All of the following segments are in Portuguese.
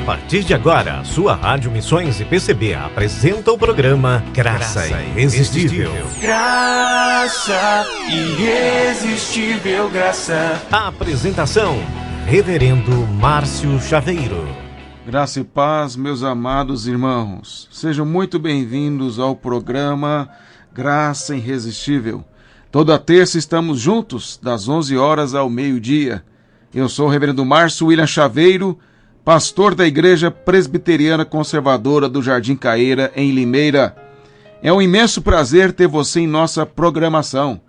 partir de agora, sua Rádio Missões e PCB apresenta o programa Graça Irresistível. Graça Irresistível, graça. A apresentação, Reverendo Márcio Chaveiro. Graça e paz, meus amados irmãos. Sejam muito bem-vindos ao programa Graça Irresistível. Toda terça estamos juntos, das 11 horas ao meio-dia. Eu sou o Reverendo Márcio William Chaveiro, pastor da Igreja Presbiteriana Conservadora do Jardim Caeira, em Limeira. É um imenso prazer ter você em nossa programação.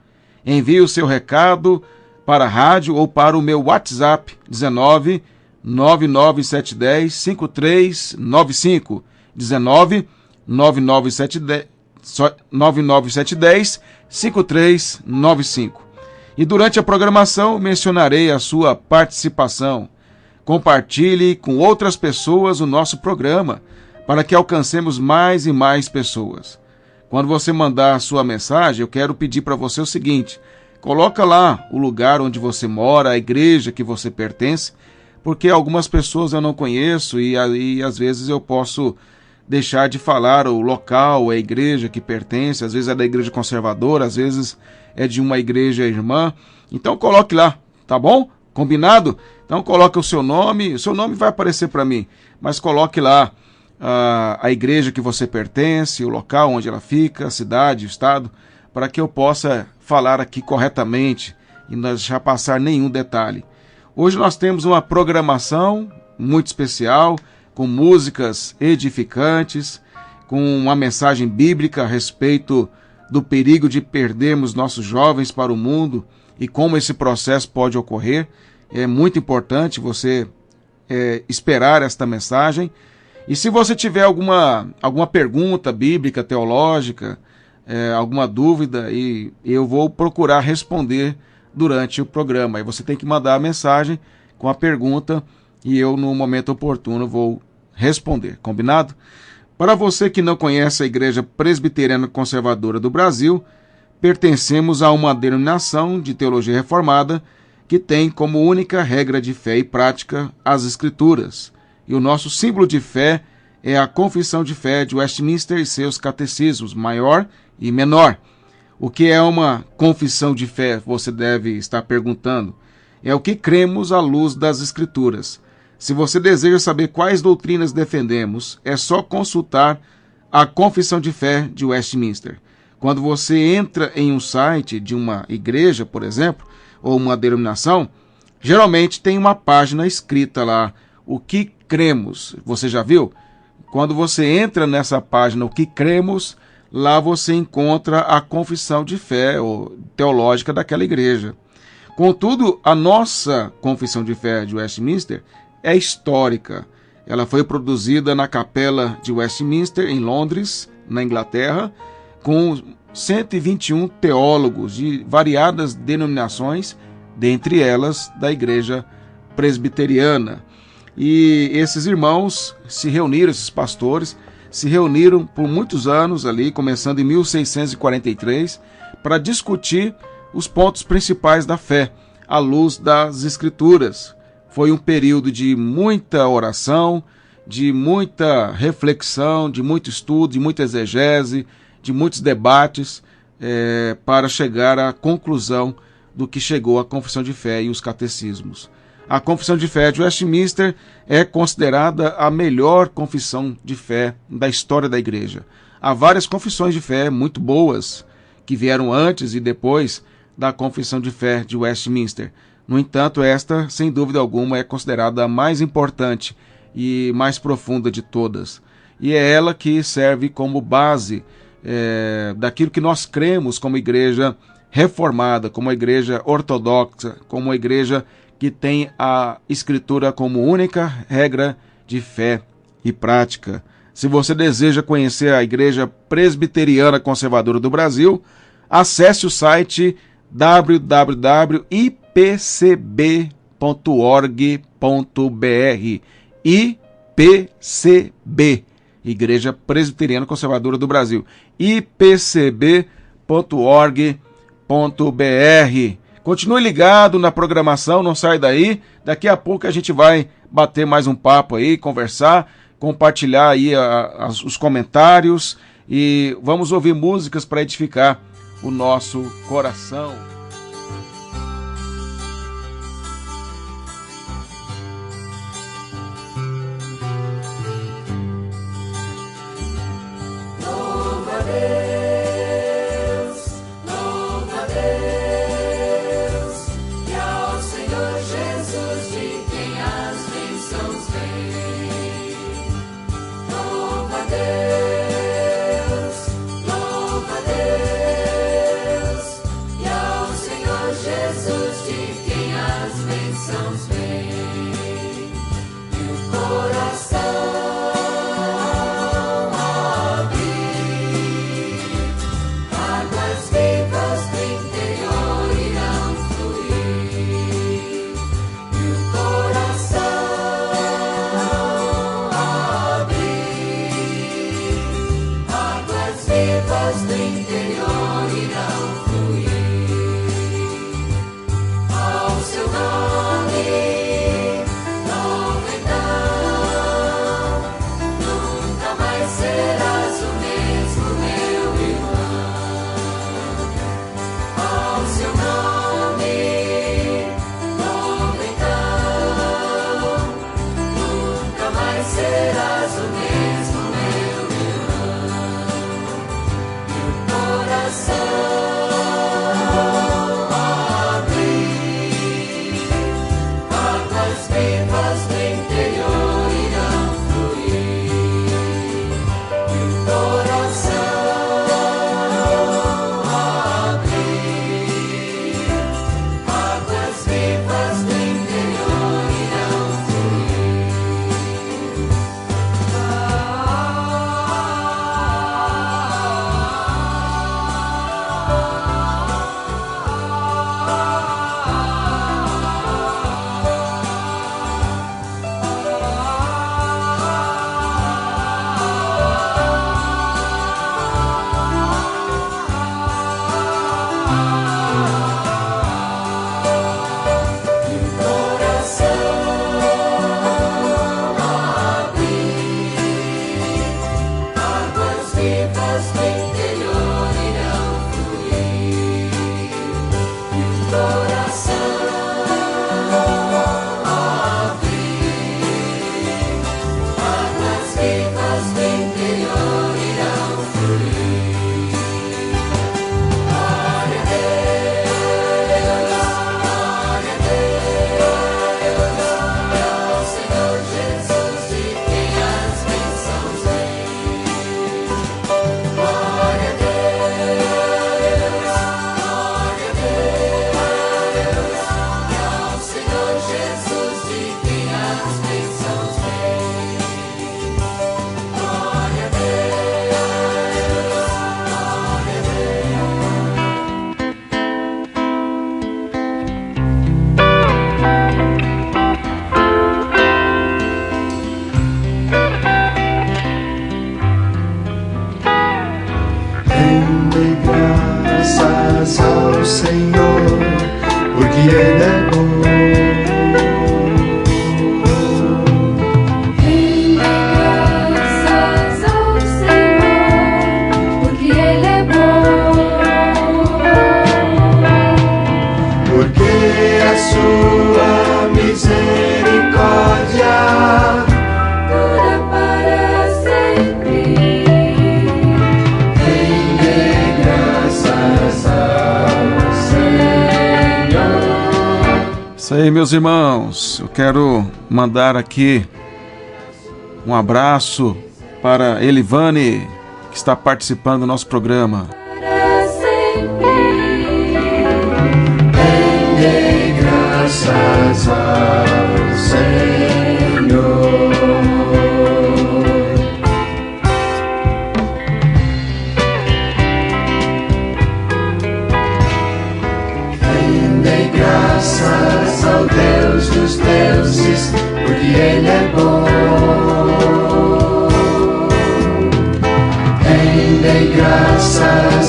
Envie o seu recado para a rádio ou para o meu WhatsApp 19 99710 5395 19 99710 5395. E durante a programação mencionarei a sua participação. Compartilhe com outras pessoas o nosso programa, para que alcancemos mais e mais pessoas. Quando você mandar a sua mensagem, eu quero pedir para você o seguinte: coloca lá o lugar onde você mora, a igreja que você pertence, porque algumas pessoas eu não conheço e às vezes eu posso deixar de falar o local, a igreja que pertence, às vezes é da igreja conservadora, às vezes é de uma igreja irmã. Então coloque lá, tá bom? Combinado? Então coloque o seu nome vai aparecer para mim, mas coloque lá a igreja que você pertence, o local onde ela fica, a cidade, o estado, para que eu possa falar aqui corretamente e não deixar passar nenhum detalhe. Hoje nós temos uma programação muito especial, com músicas edificantes, com uma mensagem bíblica a respeito do perigo de perdermos nossos jovens para o mundo e como esse processo pode ocorrer. É muito importante você esperar esta mensagem. E se você tiver alguma pergunta bíblica, teológica, alguma dúvida, e eu vou procurar responder durante o programa. Aí você tem que mandar a mensagem com a pergunta e eu, no momento oportuno, vou responder. Combinado? Para você que não conhece a Igreja Presbiteriana Conservadora do Brasil, pertencemos a uma denominação de teologia reformada que tem como única regra de fé e prática as Escrituras. E o nosso símbolo de fé é a Confissão de Fé de Westminster e seus catecismos, maior e menor. O que é uma confissão de fé, você deve estar perguntando? É o que cremos à luz das Escrituras. Se você deseja saber quais doutrinas defendemos, é só consultar a Confissão de Fé de Westminster. Quando você entra em um site de uma igreja, por exemplo, ou uma denominação, geralmente tem uma página escrita lá, o que cremos. Você já viu? Quando você entra nessa página, o que cremos, lá você encontra a confissão de fé ou teológica daquela igreja. Contudo, a nossa confissão de fé de Westminster é histórica. Ela foi produzida na Capela de Westminster, em Londres, na Inglaterra, com 121 teólogos de variadas denominações, dentre elas da Igreja Presbiteriana. E esses irmãos se reuniram, esses pastores, se reuniram por muitos anos ali, começando em 1643, para discutir os pontos principais da fé, à luz das Escrituras. Foi um período de muita oração, de muita reflexão, de muito estudo, de muita exegese, de muitos debates, para chegar à conclusão do que chegou a Confissão de Fé e os catecismos. A Confissão de Fé de Westminster é considerada a melhor confissão de fé da história da Igreja. Há várias confissões de fé muito boas que vieram antes e depois da Confissão de Fé de Westminster. No entanto, esta, sem dúvida alguma, é considerada a mais importante e mais profunda de todas. E é ela que serve como base daquilo que nós cremos como igreja reformada, como a igreja ortodoxa, como a igreja que tem a Escritura como única regra de fé e prática. Se você deseja conhecer a Igreja Presbiteriana Conservadora do Brasil, acesse o site www.ipcb.org.br. IPCB, Igreja Presbiteriana Conservadora do Brasil. ipcb.org.br. Continue ligado na programação, não sai daí. Daqui a pouco a gente vai bater mais um papo aí, conversar, compartilhar aí os comentários e vamos ouvir músicas para edificar o nosso coração. Isso aí, meus irmãos, eu quero mandar aqui um abraço para Elivane, que está participando do nosso programa. Dê graças ao Senhor. Dê graças ao Deus dos deuses, porque Ele é bom. Dê graças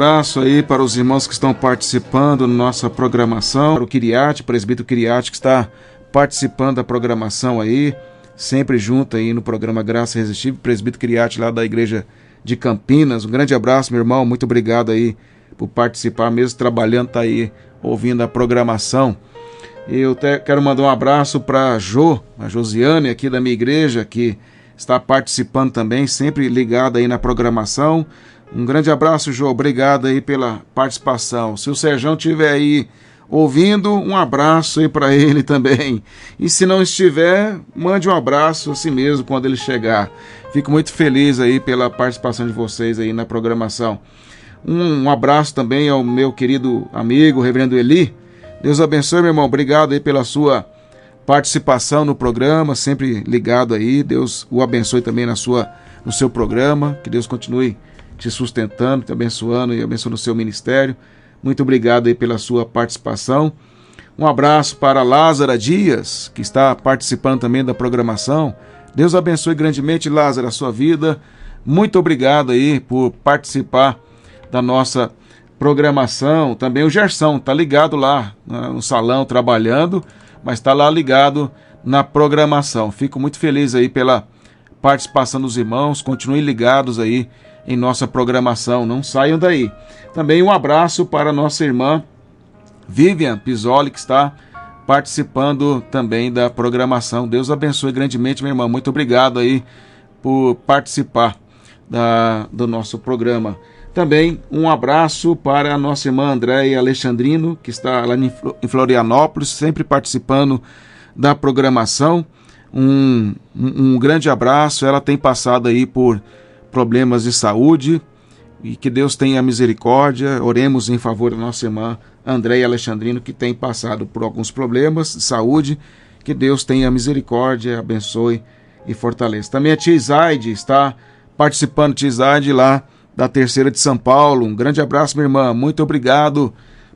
abraço aí para os irmãos que estão participando da nossa programação. Para o Quiriate, presbítero Quiriate, que está participando da programação aí, sempre junto aí no programa Graça Irresistível. Presbítero Quiriate lá da igreja de Campinas. Um grande abraço, meu irmão. Muito obrigado aí por participar, mesmo trabalhando, tá aí ouvindo a programação. Eu quero mandar um abraço para a Josiane aqui da minha igreja, que está participando também, sempre ligada aí na programação. Um grande abraço, Jô, obrigado aí pela participação. Se o Serjão estiver aí ouvindo, um abraço aí para ele também. E se não estiver, mande um abraço assim mesmo quando ele chegar. Fico muito feliz aí pela participação de vocês aí na programação. Um abraço também ao meu querido amigo, reverendo Eli. Deus abençoe, meu irmão. Obrigado aí pela sua participação no programa, sempre ligado aí. Deus o abençoe também no seu programa. Que Deus continue te sustentando, te abençoando e abençoando o seu ministério. Muito obrigado aí pela sua participação. Um abraço para Lázara Dias, que está participando também da programação. Deus abençoe grandemente, Lázara, a sua vida. Muito obrigado aí por participar da nossa programação. Também o Gerson está ligado lá no salão trabalhando, mas está lá ligado na programação. Fico muito feliz aí pela participação dos irmãos. Continuem ligados aí em nossa programação, não saiam daí. Também um abraço para a nossa irmã Vivian Pisoli, que está participando também da programação. Deus abençoe grandemente, minha irmã. Muito obrigado aí por participar do nosso programa. Também um abraço para a nossa irmã Andréia Alexandrino, que está lá em Florianópolis, sempre participando da programação. Um grande abraço. Ela tem passado aí por problemas de saúde e que Deus tenha misericórdia. Oremos em favor da nossa irmã Andréia Alexandrino, que tem passado por alguns problemas de saúde. Que Deus tenha misericórdia, abençoe e fortaleça. Também a tia Isaide está participando, tia Isaide lá da Terceira de São Paulo. Um grande abraço, minha irmã. Muito obrigado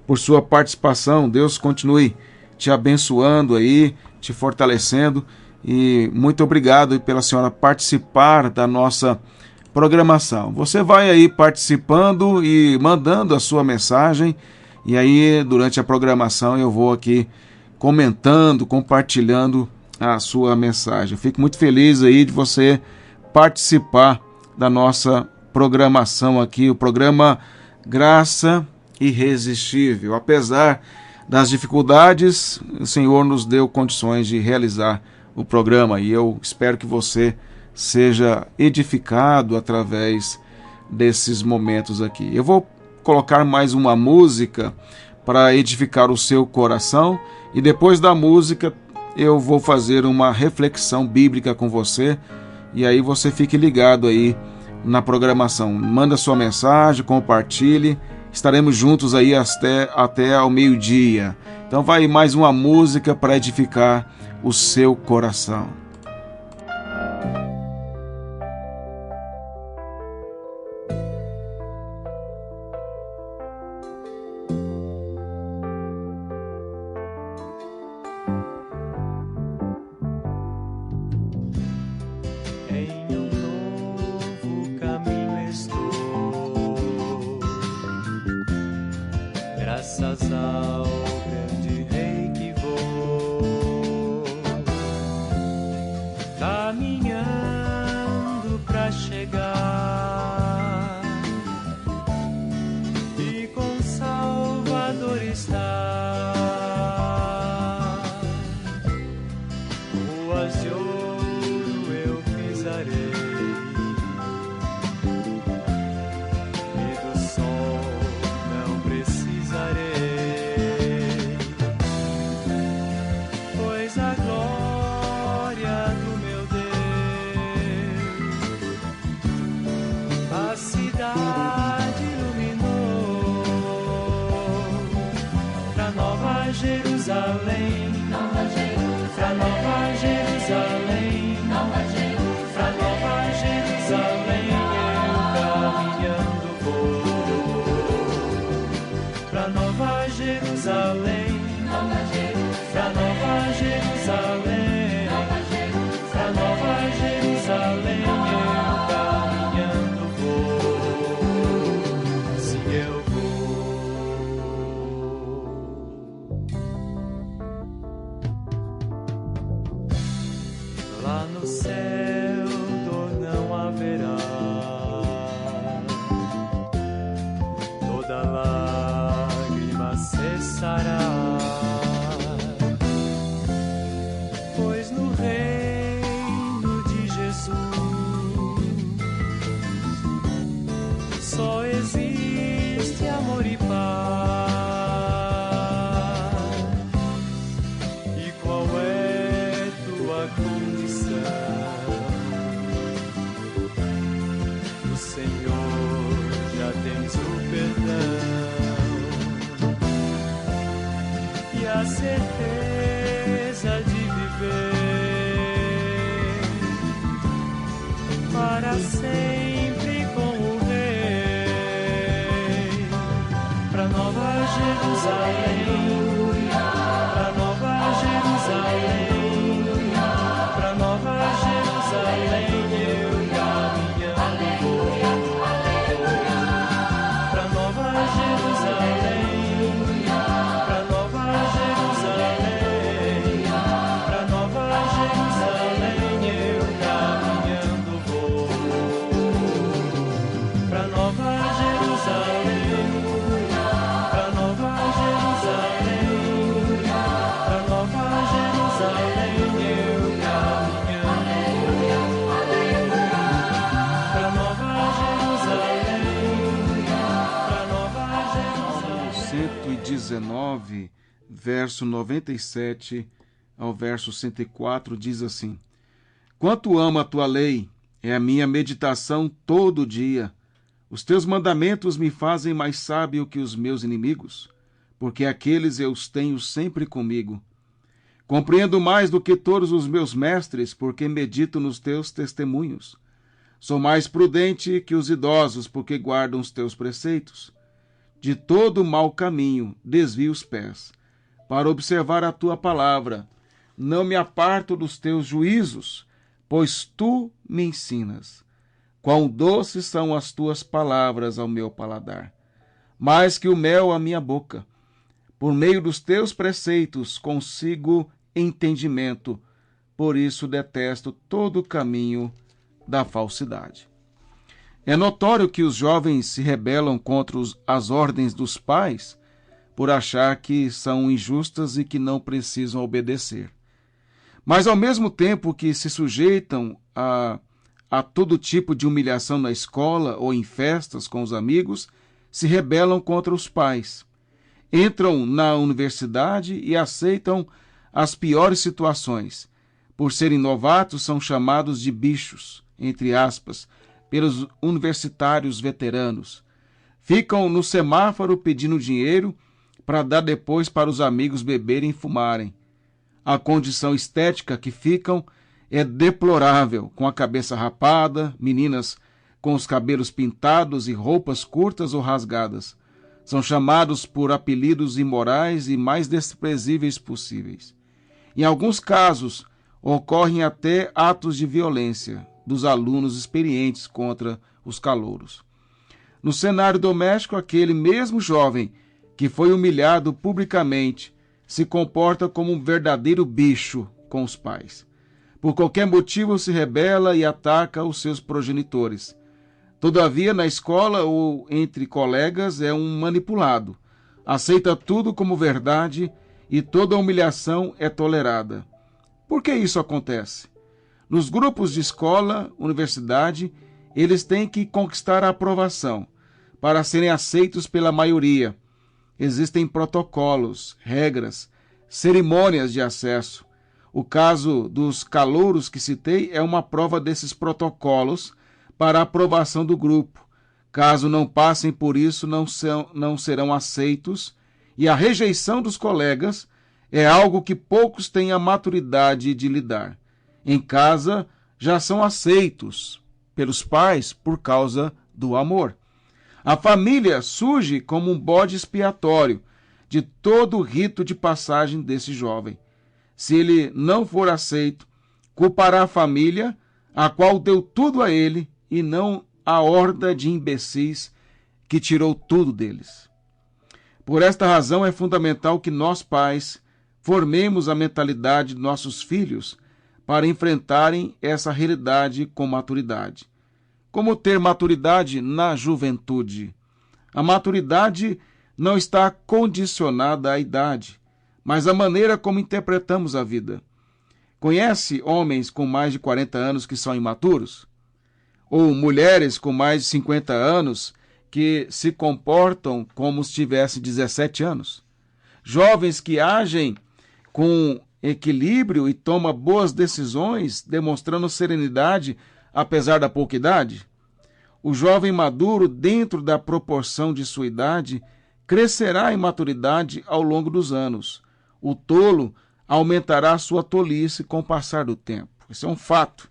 por sua participação. Deus continue te abençoando aí, te fortalecendo. E muito obrigado pela senhora participar da nossa programação. Você vai aí participando e mandando a sua mensagem. E aí, durante a programação, eu vou aqui comentando, compartilhando a sua mensagem. Eu fico muito feliz aí de você participar da nossa programação aqui, o programa Graça Irresistível. Apesar das dificuldades, o Senhor nos deu condições de realizar o programa e eu espero que você seja edificado através desses momentos aqui. Eu vou colocar mais uma música para edificar o seu coração e depois da música eu vou fazer uma reflexão bíblica com você e aí você fique ligado aí na programação. Manda sua mensagem, compartilhe, estaremos juntos aí até ao meio-dia. Então vai mais uma música para edificar o seu coração. Graças ao grande rei que vou caminhando pra chegar e com Salvador está. Ruas de ouro eu pisarei e do sol não precisarei, pois a glória do meu Deus a cidade iluminou. Pra Nova Jerusalém, pra Nova Jerusalém, pra Nova Jerusalém eu caminhando vou. Pra Nova Jerusalém, pra Nova Jerusalém, pra Nova Jerusalém eu caminhando vou. Se eu Lá no céu dor não haverá, toda lágrima cessará, pois no reino de Jesus só existe amor e paz. E qual é tua condição? O Senhor já tens o perdão e a certeza de viver para sempre com o Rei. Pra Nova Jerusalém, pra Nova Jerusalém, pra Nova Jerusalém eu caminhando vou. Pra Nova Jerusalém, pra Nova Jerusalém, pra Nova Jerusalém eu caminhando vou. Pra Nova Jerusalém, pra Nova Jerusalém, pra Nova Jerusalém eu caminhando vou. Pra Nova Jerusalém, pra Nova Jerusalém. 119, verso 97 ao verso 104, diz assim: Quanto amo a tua lei, é a minha meditação todo dia. Os teus mandamentos me fazem mais sábio que os meus inimigos, porque aqueles eu os tenho sempre comigo. Compreendo mais do que todos os meus mestres, porque medito nos teus testemunhos. Sou mais prudente que os idosos, porque guardam os teus preceitos. De todo mau caminho desvio os pés, para observar a tua palavra. Não me aparto dos teus juízos, pois tu me ensinas. Quão doces são as tuas palavras ao meu paladar, mais que o mel à minha boca. Por meio dos teus preceitos consigo entendimento, por isso detesto todo o caminho da falsidade. É notório que os jovens se rebelam contra as ordens dos pais por achar que são injustas e que não precisam obedecer. Mas ao mesmo tempo que se sujeitam a todo tipo de humilhação na escola ou em festas com os amigos, se rebelam contra os pais. Entram na universidade e aceitam as piores situações. Por serem novatos, são chamados de bichos, entre aspas, pelos universitários veteranos. Ficam no semáforo pedindo dinheiro para dar depois para os amigos beberem e fumarem. A condição estética que ficam é deplorável, com a cabeça rapada, meninas com os cabelos pintados e roupas curtas ou rasgadas. São chamados por apelidos imorais e mais desprezíveis possíveis. Em alguns casos, ocorrem até atos de violência dos alunos experientes contra os calouros. No cenário doméstico, aquele mesmo jovem que foi humilhado publicamente se comporta como um verdadeiro bicho com os pais. Por qualquer motivo se rebela e ataca os seus progenitores. Todavia, na escola ou entre colegas é um manipulado. Aceita tudo como verdade e toda humilhação é tolerada. Por que isso acontece? Nos grupos de escola, universidade, eles têm que conquistar a aprovação para serem aceitos pela maioria. Existem protocolos, regras, cerimônias de acesso. O caso dos calouros que citei é uma prova desses protocolos para a aprovação do grupo. Caso não passem por isso, não serão aceitos, e a rejeição dos colegas é algo que poucos têm a maturidade de lidar. Em casa, já são aceitos pelos pais por causa do amor. A família surge como um bode expiatório de todo o rito de passagem desse jovem. Se ele não for aceito, culpará a família, a qual deu tudo a ele, e não a horda de imbecis que tirou tudo deles. Por esta razão é fundamental que nós, pais, formemos a mentalidade de nossos filhos para enfrentarem essa realidade com maturidade. Como ter maturidade na juventude? A maturidade não está condicionada à idade, mas à maneira como interpretamos a vida. Conhece homens com mais de 40 anos que são imaturos? Ou mulheres com mais de 50 anos que se comportam como se tivessem 17 anos? Jovens que agem com equilíbrio e tomam boas decisões, demonstrando serenidade apesar da pouca idade? O jovem maduro, dentro da proporção de sua idade, crescerá em maturidade ao longo dos anos. O tolo aumentará sua tolice com o passar do tempo. Isso é um fato.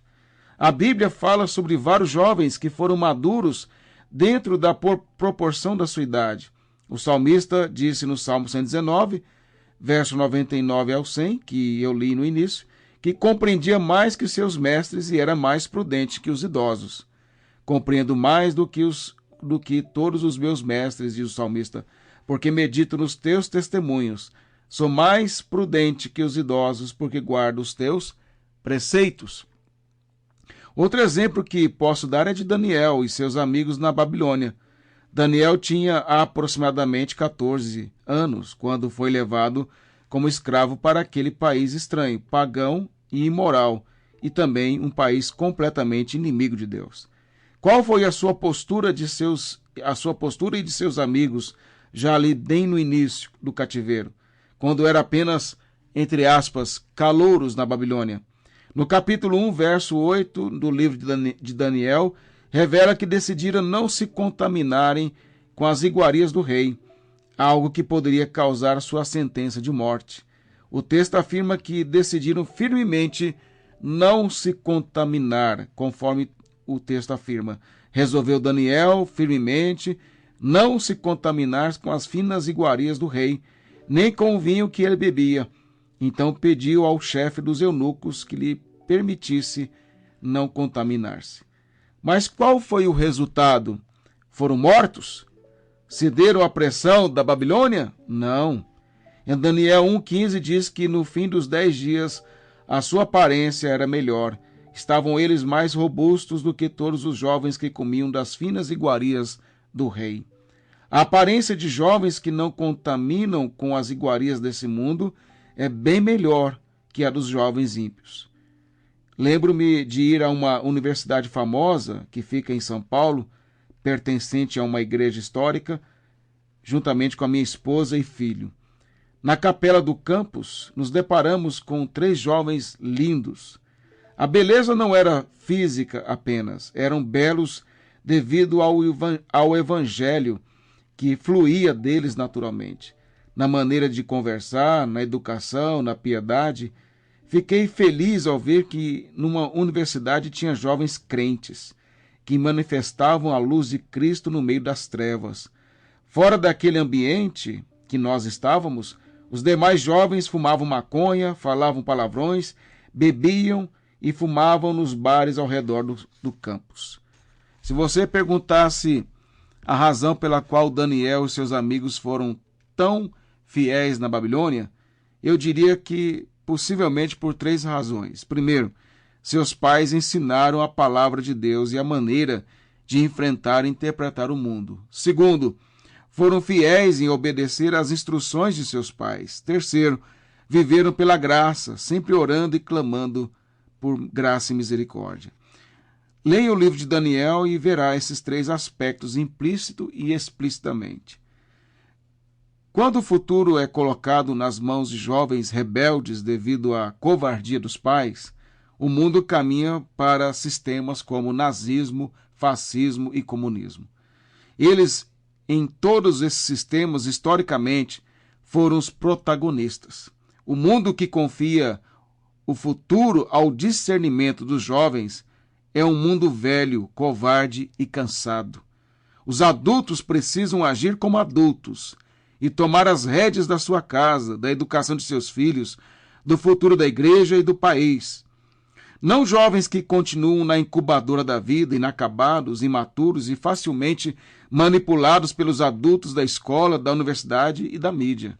A Bíblia fala sobre vários jovens que foram maduros dentro da proporção da sua idade. O salmista disse no Salmo 119, verso 99 ao 100, que eu li no início, que compreendia mais que seus mestres e era mais prudente que os idosos. Compreendo mais do que todos os meus mestres, diz o salmista, porque medito nos teus testemunhos. Sou mais prudente que os idosos, porque guardo os teus preceitos. Outro exemplo que posso dar é de Daniel e seus amigos na Babilônia. Daniel tinha aproximadamente 14 anos, quando foi levado como escravo para aquele país estranho, pagão e imoral, e também um país completamente inimigo de Deus. Qual foi a sua postura e de seus amigos já ali bem no início do cativeiro, quando era apenas, entre aspas, calouros na Babilônia? No capítulo 1, verso 8 do livro de Daniel, revela que decidiram não se contaminarem com as iguarias do rei, algo que poderia causar sua sentença de morte. O texto afirma que decidiram firmemente não se contaminar, conforme o texto afirma. Resolveu Daniel firmemente não se contaminar com as finas iguarias do rei, nem com o vinho que ele bebia. Então pediu ao chefe dos eunucos que lhe permitisse não contaminar-se. Mas qual foi o resultado? Foram mortos? Cederam à pressão da Babilônia? Não. Em Daniel 1,15 diz que no fim dos 10 dias a sua aparência era melhor. Estavam eles mais robustos do que todos os jovens que comiam das finas iguarias do rei. A aparência de jovens que não contaminam com as iguarias desse mundo é bem melhor que a dos jovens ímpios. Lembro-me de ir a uma universidade famosa que fica em São Paulo, pertencente a uma igreja histórica, juntamente com a minha esposa e filho. Na capela do campus, nos deparamos com 3 jovens lindos. A beleza não era física apenas, eram belos devido ao evangelho que fluía deles naturalmente. Na maneira de conversar, na educação, na piedade. Fiquei feliz ao ver que numa universidade tinha jovens crentes, que manifestavam a luz de Cristo no meio das trevas. Fora daquele ambiente que nós estávamos, os demais jovens fumavam maconha, falavam palavrões, bebiam e fumavam nos bares ao redor do campus. Se você perguntasse a razão pela qual Daniel e seus amigos foram tão fiéis na Babilônia, eu diria que possivelmente por 3 razões. Primeiro, seus pais ensinaram a palavra de Deus e a maneira de enfrentar e interpretar o mundo. Segundo, foram fiéis em obedecer às instruções de seus pais. Terceiro, viveram pela graça, sempre orando e clamando por graça e misericórdia. Leia o livro de Daniel e verá esses 3 aspectos implícito e explicitamente. Quando o futuro é colocado nas mãos de jovens rebeldes devido à covardia dos pais, o mundo caminha para sistemas como nazismo, fascismo e comunismo. Eles, em todos esses sistemas, historicamente, foram os protagonistas. O mundo que confia o futuro ao discernimento dos jovens é um mundo velho, covarde e cansado. Os adultos precisam agir como adultos e tomar as rédeas da sua casa, da educação de seus filhos, do futuro da igreja e do país. Não jovens que continuam na incubadora da vida, inacabados, imaturos e facilmente manipulados pelos adultos da escola, da universidade e da mídia.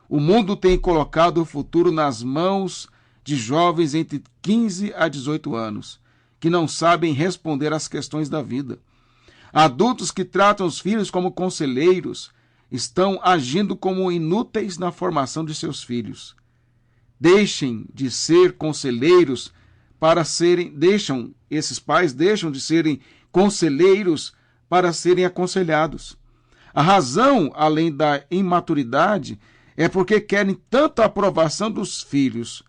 O mundo tem colocado o futuro nas mãos de jovens entre 15 a 18 anos, que não sabem responder às questões da vida. Adultos que tratam os filhos como conselheiros estão agindo como inúteis na formação de seus filhos. Deixem de ser conselheiros esses pais deixam de serem conselheiros para serem aconselhados. A razão, além da imaturidade, é porque querem tanto a aprovação dos filhos,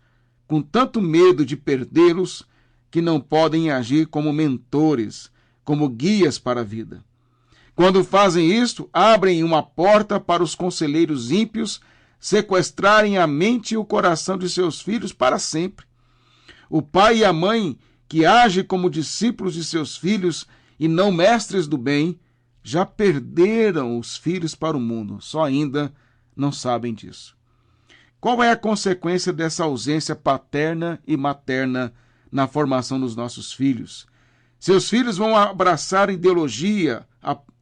com tanto medo de perdê-los, que não podem agir como mentores, como guias para a vida. Quando fazem isto, abrem uma porta para os conselheiros ímpios sequestrarem a mente e o coração de seus filhos para sempre. O pai e a mãe, que agem como discípulos de seus filhos e não mestres do bem, já perderam os filhos para o mundo, só ainda não sabem disso. Qual é a consequência dessa ausência paterna e materna na formação dos nossos filhos? Seus filhos vão abraçar ideologia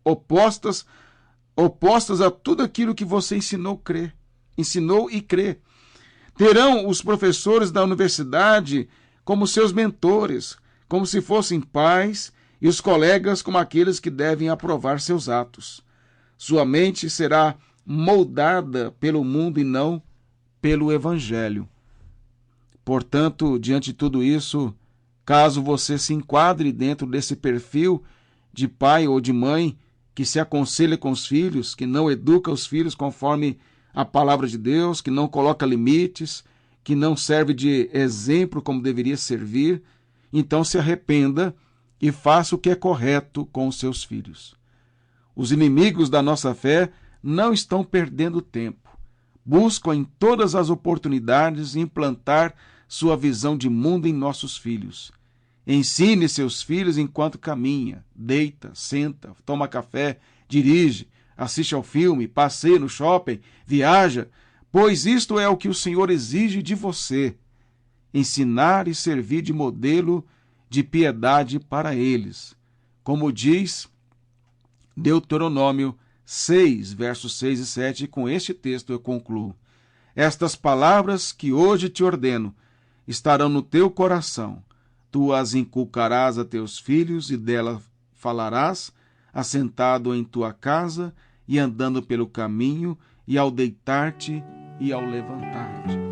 opostas a tudo aquilo que você ensinou e crê. Terão os professores da universidade como seus mentores, como se fossem pais, e os colegas como aqueles que devem aprovar seus atos. Sua mente será moldada pelo mundo e não pelo Evangelho. Portanto, diante de tudo isso, caso você se enquadre dentro desse perfil de pai ou de mãe que se aconselha com os filhos, que não educa os filhos conforme a palavra de Deus, que não coloca limites, que não serve de exemplo como deveria servir, então se arrependa e faça o que é correto com os seus filhos. Os inimigos da nossa fé não estão perdendo tempo. Buscam em todas as oportunidades implantar sua visão de mundo em nossos filhos. Ensine seus filhos enquanto caminha, deita, senta, toma café, dirige, assiste ao filme, passeia no shopping, viaja, pois isto é o que o Senhor exige de você. Ensinar e servir de modelo de piedade para eles. Como diz Deuteronômio 6, versos 6 e 7, e com este texto eu concluo. Estas palavras que hoje te ordeno estarão no teu coração. Tu as inculcarás a teus filhos e dela falarás, assentado em tua casa e andando pelo caminho, e ao deitar-te e ao levantar-te.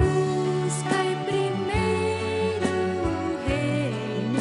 Buscai primeiro o reino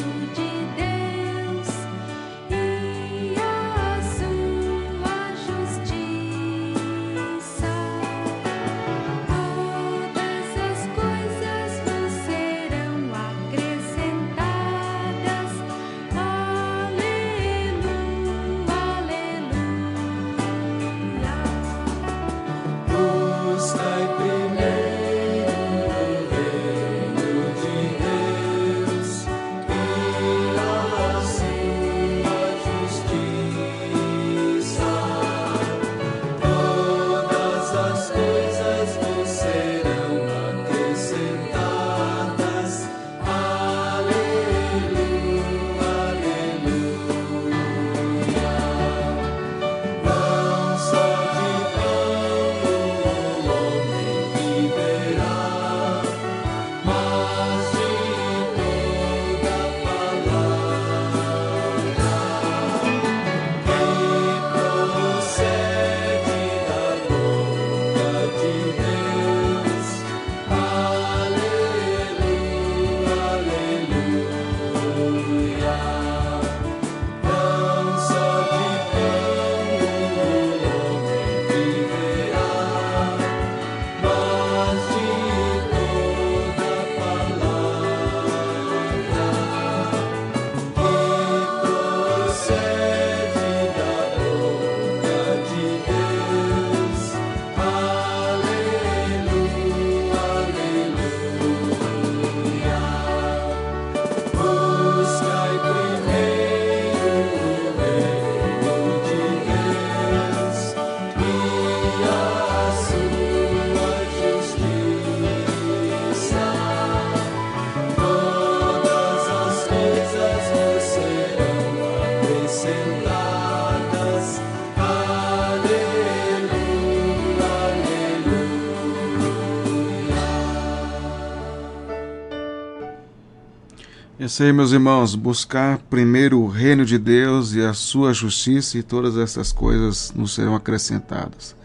Esse aí, meus irmãos, buscar primeiro o reino de Deus e a sua justiça, e todas essas coisas nos serão acrescentadas.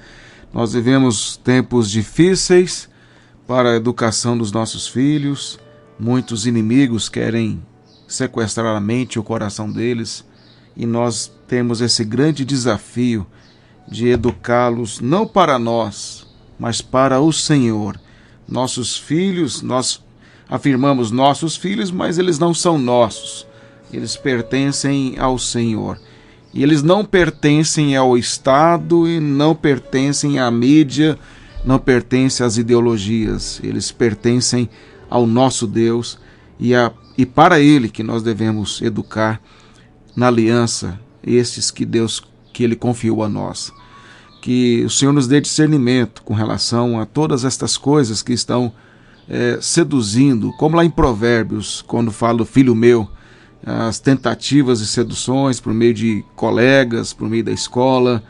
Nós vivemos tempos difíceis para a educação dos nossos filhos. Muitos inimigos querem sequestrar a mente e o coração deles, e nós temos esse grande desafio de educá-los não para nós, mas para o Senhor. Nossos filhos, nós afirmamos nossos filhos, mas eles não são nossos. Eles pertencem ao Senhor. E eles não pertencem ao Estado e não pertencem à mídia, não pertencem às ideologias. Eles pertencem ao nosso Deus e para Ele que nós devemos educar na aliança esses que Ele confiou a nós. Que o Senhor nos dê discernimento com relação a todas estas coisas que estão seduzindo, como lá em Provérbios, quando fala, filho meu, as tentativas e seduções por meio de colegas, por meio da escola,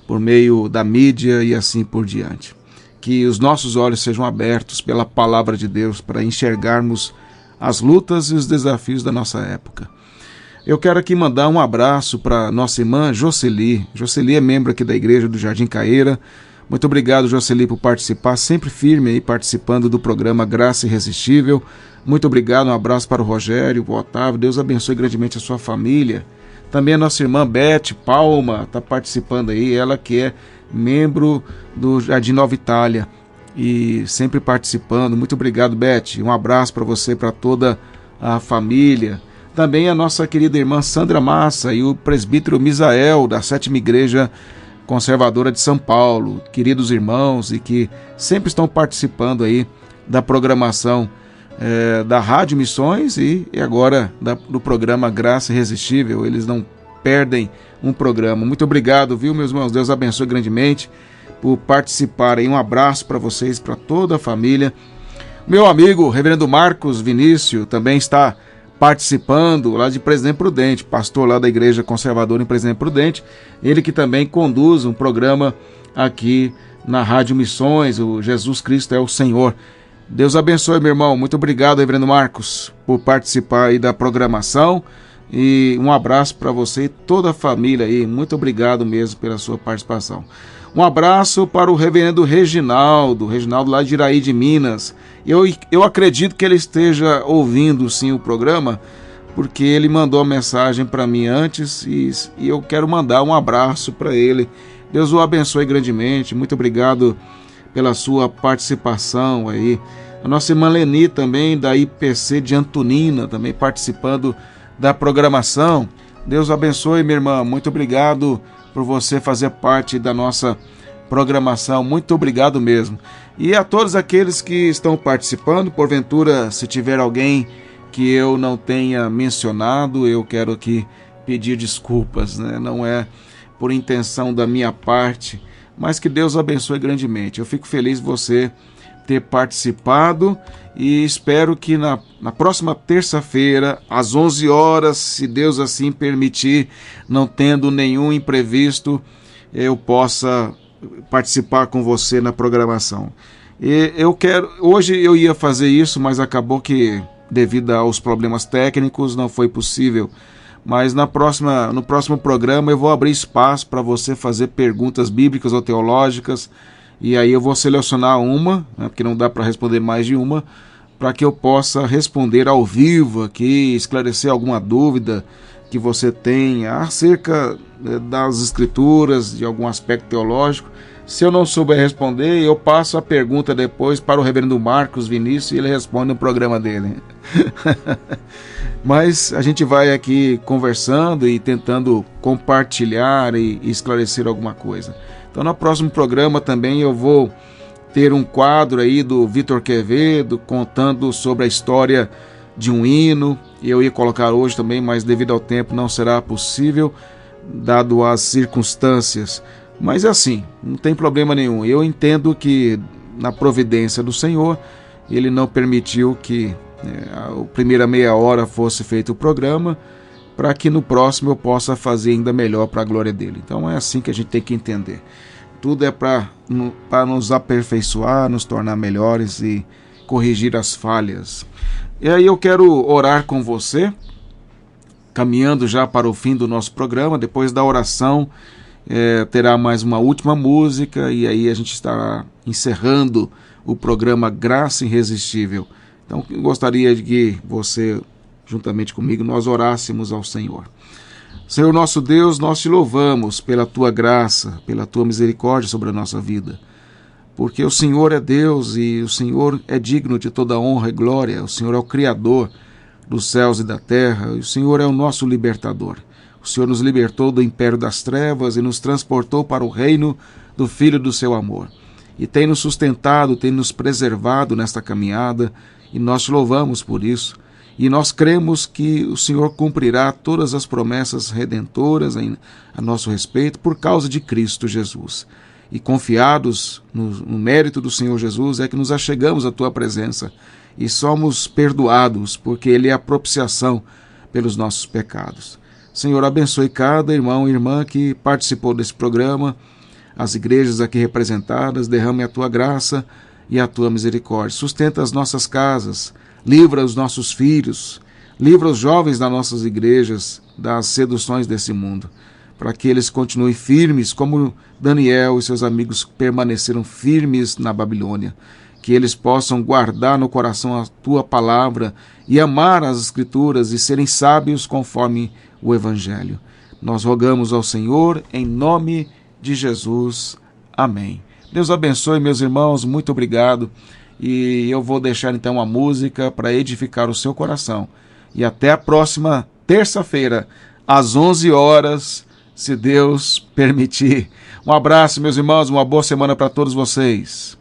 por meio da mídia e assim por diante. Que os nossos olhos sejam abertos pela palavra de Deus para enxergarmos as lutas e os desafios da nossa época. Eu quero aqui mandar um abraço para nossa irmã Jocely. Jocely é membro aqui da igreja do Jardim Caeira. Muito obrigado, Jocely, por participar, sempre firme aí, participando do programa Graça Irresistível. Muito obrigado, um abraço para o Rogério, o Otávio, Deus abençoe grandemente a sua família. Também a nossa irmã Beth Palma está participando aí, ela que é membro do Jardim Nova Itália e sempre participando. Muito obrigado, Beth, um abraço para você e para toda a família. Também a nossa querida irmã Sandra Massa e o presbítero Misael, da 7ª Igreja Conservadora de São Paulo, queridos irmãos e que sempre estão participando aí da programação da Rádio Missões e agora do programa Graça Irresistível. Eles não perdem um programa. Muito obrigado, viu, meus irmãos? Deus abençoe grandemente por participarem. Um abraço para vocês, para toda a família. Meu amigo, reverendo Marcos Vinícius, também está participando lá de Presidente Prudente, pastor lá da Igreja Conservadora em Presidente Prudente, ele que também conduz um programa aqui na Rádio Missões, o Jesus Cristo é o Senhor. Deus abençoe, meu irmão, muito obrigado, reverendo Marcos, por participar aí da programação, e um abraço para você e toda a família aí, muito obrigado mesmo pela sua participação. Um abraço para o reverendo Reginaldo lá de Iraí de Minas. Eu acredito que ele esteja ouvindo sim o programa, porque ele mandou uma mensagem para mim antes e eu quero mandar um abraço para ele. Deus o abençoe grandemente, muito obrigado pela sua participação aí. A nossa irmã Leni também, da IPC de Antonina, também participando da programação. Deus abençoe, minha irmã, muito obrigado por você fazer parte da nossa programação, muito obrigado mesmo. E a todos aqueles que estão participando, porventura, se tiver alguém que eu não tenha mencionado, eu quero aqui pedir desculpas, né? Não é por intenção da minha parte, mas que Deus abençoe grandemente. Eu fico feliz de você ter participado e espero que na próxima terça-feira, às 11 horas, se Deus assim permitir, não tendo nenhum imprevisto, eu possa participar com você na programação. E hoje eu ia fazer isso, mas acabou que devido aos problemas técnicos não foi possível. Mas no próximo programa eu vou abrir espaço para você fazer perguntas bíblicas ou teológicas, e aí eu vou selecionar uma, né, porque não dá para responder mais de uma, para que eu possa responder ao vivo aqui, esclarecer alguma dúvida que você tenha acerca das escrituras, de algum aspecto teológico. Se eu não souber responder, eu passo a pergunta depois para o reverendo Marcos Vinícius e ele responde no programa dele. Mas a gente vai aqui conversando e tentando compartilhar e esclarecer alguma coisa. Então no próximo programa também eu vou ter um quadro aí do Vitor Quevedo contando sobre a história de um hino. Eu ia colocar hoje também, mas devido ao tempo não será possível, dado as circunstâncias. Mas é assim, não tem problema nenhum. Eu entendo que na providência do Senhor, Ele não permitiu que a primeira meia hora fosse feito o programa, para que no próximo eu possa fazer ainda melhor para a glória dele. Então é assim que a gente tem que entender. Tudo é para nos aperfeiçoar, nos tornar melhores e corrigir as falhas. E aí eu quero orar com você, caminhando já para o fim do nosso programa. Depois da oração, terá mais uma última música, e aí a gente estará encerrando o programa Graça Irresistível. Então eu gostaria de que você, juntamente comigo, nós orássemos ao Senhor. Senhor nosso Deus, nós te louvamos pela tua graça, pela tua misericórdia sobre a nossa vida, porque o Senhor é Deus e o Senhor é digno de toda honra e glória. O Senhor é o Criador dos céus e da terra, e o Senhor é o nosso libertador. O Senhor nos libertou do império das trevas e nos transportou para o reino do Filho do seu amor. E tem nos sustentado, tem nos preservado nesta caminhada, e nós te louvamos por isso. E nós cremos que o Senhor cumprirá todas as promessas redentoras a nosso respeito por causa de Cristo Jesus. E confiados no mérito do Senhor Jesus é que nos achegamos à tua presença e somos perdoados, porque Ele é a propiciação pelos nossos pecados. Senhor, abençoe cada irmão e irmã que participou desse programa, as igrejas aqui representadas, derrame a tua graça e a tua misericórdia. Sustenta as nossas casas, livra os nossos filhos, livra os jovens das nossas igrejas das seduções desse mundo, para que eles continuem firmes, como Daniel e seus amigos permaneceram firmes na Babilônia, que eles possam guardar no coração a tua palavra e amar as Escrituras e serem sábios conforme o Evangelho. Nós rogamos ao Senhor em nome de Jesus. Amém. Deus abençoe, meus irmãos, muito obrigado. E eu vou deixar então a música para edificar o seu coração. E até a próxima terça-feira, às 11 horas, se Deus permitir. Um abraço, meus irmãos, uma boa semana para todos vocês.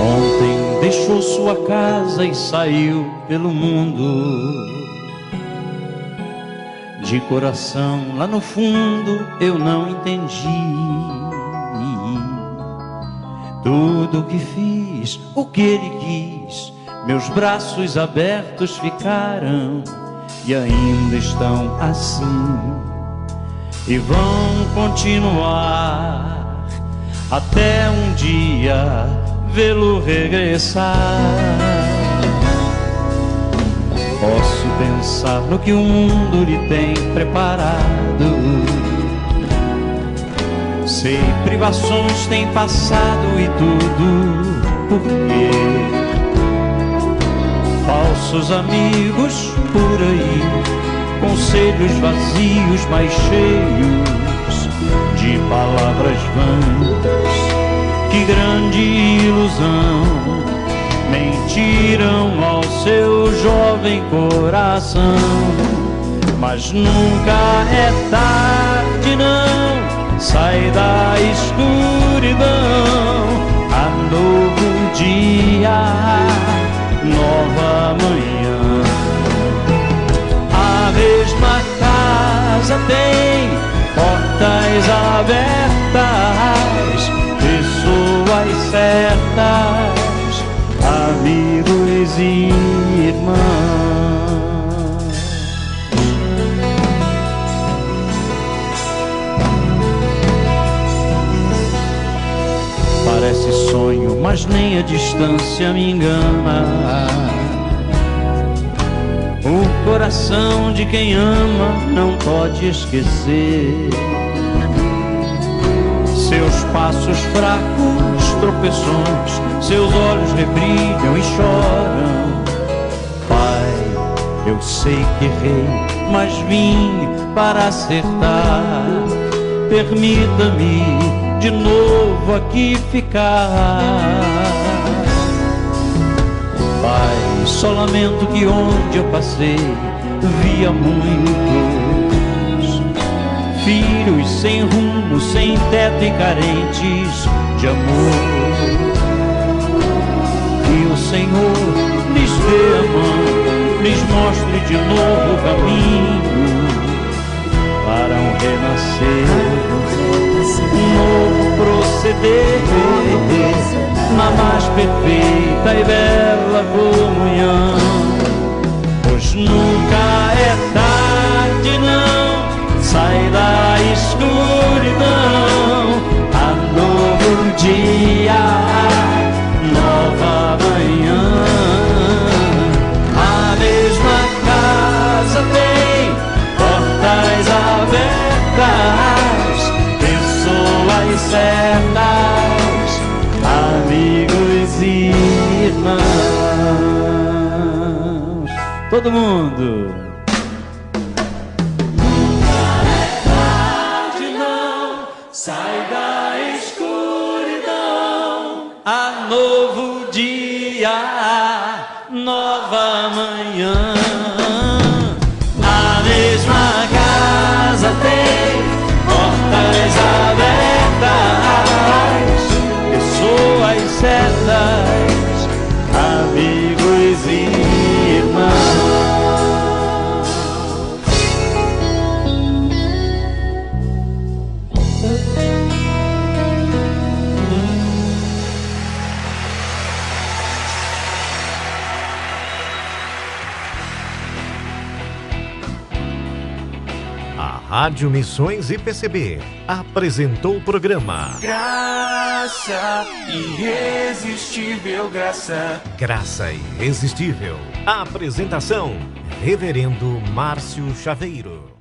Ontem deixou sua casa e saiu pelo mundo. De coração, lá no fundo, eu não entendi tudo o que fiz, o que ele quis. Meus braços abertos ficaram e ainda estão assim, e vão continuar até um dia vê-lo regressar. Posso pensar no que o mundo lhe tem preparado. Sei, privações têm passado e tudo por quê? Falsos amigos por aí, conselhos vazios, mas cheios de palavras vãs. Que grande ilusão mentiram ao seu jovem coração. Mas nunca é tarde, não. Sai da escuridão. Há novo dia, nova manhã. A mesma casa tem portas abertas, pessoas certas, amigos e irmãos. Parece sonho, mas nem a distância me engana. O coração de quem ama não pode esquecer seus passos fracos, tropeções, seus olhos rebrilham e choram. Pai, eu sei que errei, mas vim para acertar. Permita-me de novo aqui ficar. Pai, só lamento que onde eu passei via muitos filhos sem rumo, sem teto e carentes de amor. E o Senhor lhes dê a mão, lhes mostre de novo o caminho para um renascer, um novo proceder na mais perfeita e bela comunhão. Pois nunca é tarde, não, sai da escuridão. Há novo dia, nova manhã. A mesma casa tem portas abertas, pessoas certas, amigos e irmãos. Todo mundo. Nunca é tarde, não, sai da escuridão. Há novo dia, nova manhã. A mesma casa tem portas abertas, pessoas certas, amigos e irmãos. A Rádio Missões IPCB apresentou o programa Graça irresistível, graça. Graça Irresistível. A apresentação: Reverendo Márcio Chaveiro.